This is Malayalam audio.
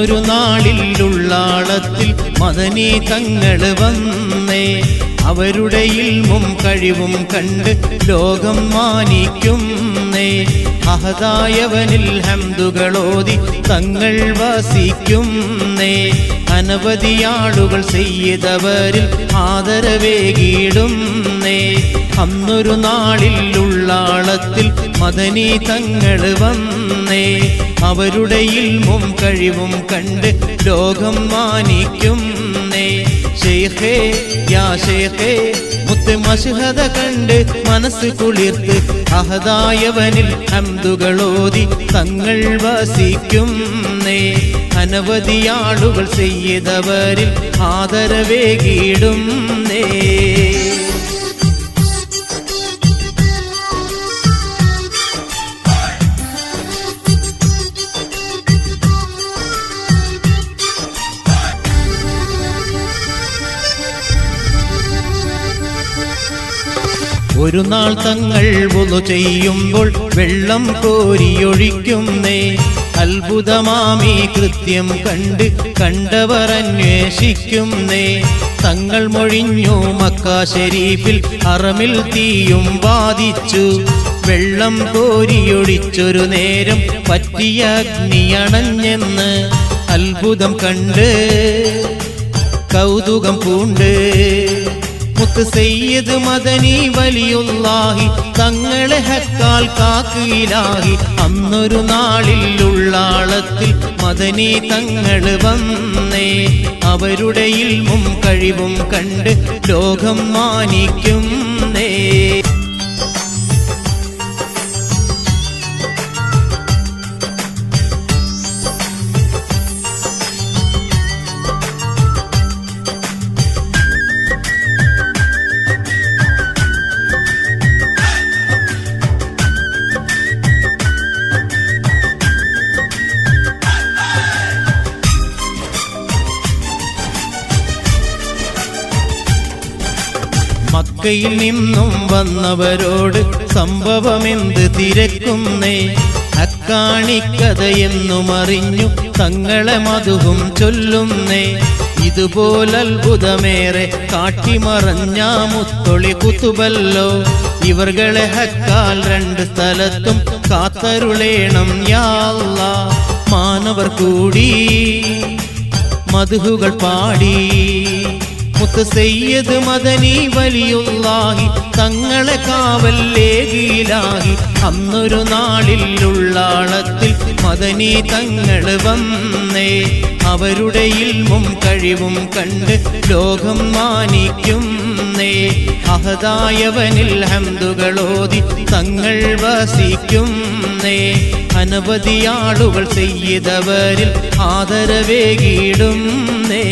അന്നൊരു നാളിലുള്ളാളത്തിൽ മദനി തങ്ങള് വന്നേ അവരുടെ ഇൽമും കഴിവും കണ്ട് ലോകം മാനിക്കുന്നേ അഹദായവനിൽ ഹംദുകളോതി തങ്ങൾ വസിക്കുന്നേ അനവധിയാളുകൾ സയ്യിദവരിൽ ആദരവേകിടുന്നേ അന്നൊരു നാളിലുള്ളാളത്തിൽ മദനി തങ്ങള് വന്നേ അവരുടെ ഇൽമും കഴിവും കണ്ട് ലോകം മാനിക്കുന്നേ ശൈഖേ യാ ശൈഖേ മുത്ത് മശ്ഹദ കണ്ട് മനസ്സ് കുളിർത്ത് അഹദായവനിൽ ഹംദുകളോതി തങ്ങൾ വസിക്കുന്നേ അനവധിയാളുകൾ സയ്യിദവരിൽ ആദരവേകിടുന്നേ ഒരു നാൾ തങ്ങൾ വുളു ചെയ്യുമ്പോൾ വെള്ളം കോരിയൊഴിക്കുന്നേ അത്ഭുതമാമീ കൃത്യം കണ്ട് കണ്ടവർ അന്വേഷിക്കുന്നേ തങ്ങൾ മൊഴിഞ്ഞു മക്ക ശരീഫിൽ ഹറമിൽ തീയും ബാധിച്ചു വെള്ളം കോരിയൊഴിച്ചൊരു നേരം പറ്റിയ അഗ്നിയണഞ്ഞെന്ന് അത്ഭുതം കണ്ട് കൗതുകം പൂണ്ട് മുത്ത് സയ്യിദ് മദനി വലിയുല്ലാഹി തങ്ങളെ ഹക്കാൽ കാക്കിലാഹി അന്നൊരു നാളിലുള്ളാളത്തിൽ മദനി തങ്ങള് വന്നേ അവരുടെ ഇൽമും കഴിവും കണ്ട് ലോകം മാനിക്കുന്നേ മക്കയിൽ നിന്നും വന്നവരോട് സംഭവമെന്ത് തിരക്കുന്നേ അക്കാണിക്കഥയെന്നും അറിഞ്ഞു തങ്ങളെ മധുവും ചൊല്ലുന്നേ ഇതുപോലത്ഭുതമേറെ കാട്ടിമറഞ്ഞ മുത്തൊളി കുത്തുബല്ലോ ഇവർകളെ ഹക്കാൽ രണ്ട് സ്ഥലത്തും കാത്തരുളേണം യാ അല്ലാഹ് മാനവർ കൂടി മധുകൾ പാടി മുത്ത് സയ്യിദ് മദനി വലിയുല്ലാഹി തങ്ങളെ കാവല്ലേകിലാഹി അന്നൊരു നാളിലുള്ളാളത്തിൽ മദനി തങ്ങള് വന്നേ അവരുടെ ഇൽമും കഴിവും കണ്ട് ലോകം മാനിക്കുന്നേ അഹദായവനിൽ ഹംദുകളോതി തങ്ങൾ വസിക്കുന്നേ അനവധിയാളുകൾ സയ്യിദവരിൽ ആദരവേകിടുന്നേ